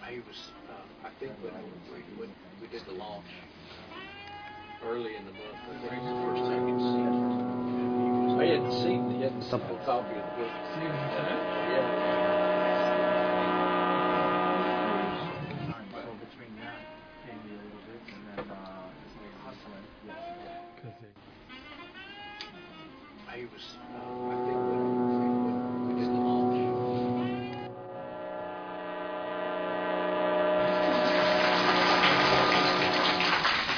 He was, I think, when we did the launch early in the month. I think it was the first time he'd seen it. I hadn't seen it. He hadn't seen a copy of the book. Between that, maybe a little bit, and then hustling. He was, I think, when we did the launch.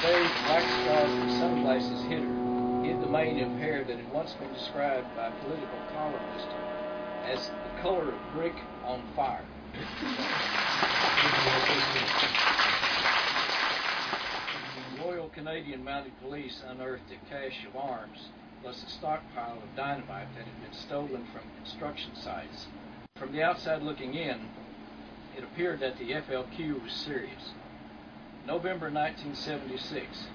Today, black stars and sunglasses hid the mane of hair that had once been described by a political columnist as the color of brick on fire. The Royal Canadian Mounted Police unearthed a cache of arms, plus a stockpile of dynamite that had been stolen from construction sites. From the outside looking in, it appeared that the FLQ was serious. November 1976.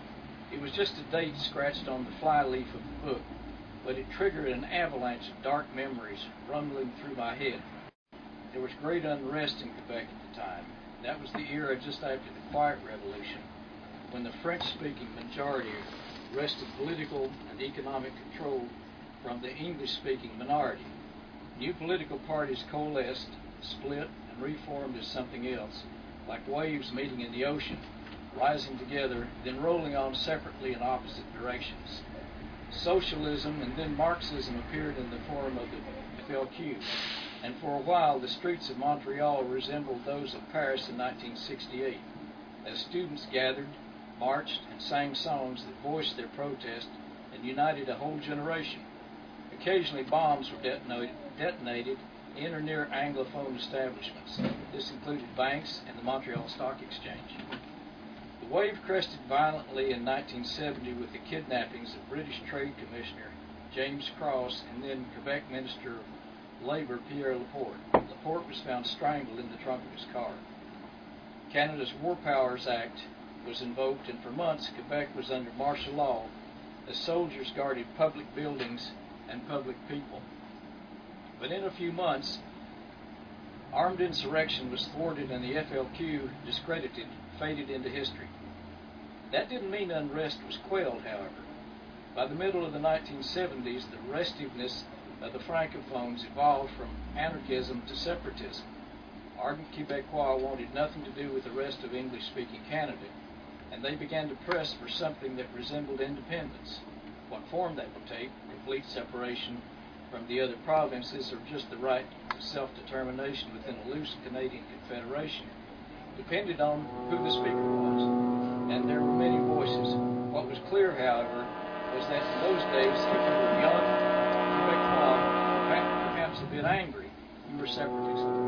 It was just a date scratched on the flyleaf of the book, but it triggered an avalanche of dark memories rumbling through my head. There was great unrest in Quebec at the time. That was the era just after the Quiet Revolution, when the French-speaking majority wrested political and economic control from the English-speaking minority. New political parties coalesced, split, and reformed as something else, like waves meeting in the ocean, rising together, then rolling on separately in opposite directions. Socialism and then Marxism appeared in the form of the FLQ, and for a while the streets of Montreal resembled those of Paris in 1968, as students gathered, marched, and sang songs that voiced their protest and united a whole generation. Occasionally bombs were detonated in or near Anglophone establishments. This included banks and the Montreal Stock Exchange. The wave crested violently in 1970 with the kidnappings of British Trade Commissioner James Cross and then Quebec Minister of Labour Pierre Laporte. Laporte was found strangled in the trunk of his car. Canada's War Powers Act was invoked, and for months Quebec was under martial law as soldiers guarded public buildings and public people. But in a few months, armed insurrection was thwarted and the FLQ, discredited, faded into history. That didn't mean unrest was quelled, however. By the middle of the 1970s, the restiveness of the Francophones evolved from anarchism to separatism. Ardent Quebecois wanted nothing to do with the rest of English-speaking Canada, and they began to press for something that resembled independence. What form that would take, complete separation from the other provinces, or just the right to self-determination within a loose Canadian confederation, depended on who the speaker was, and there were many voices. What was clear, however, was that in those days, if you were young, Quebecois, perhaps a bit angry, you were separatist.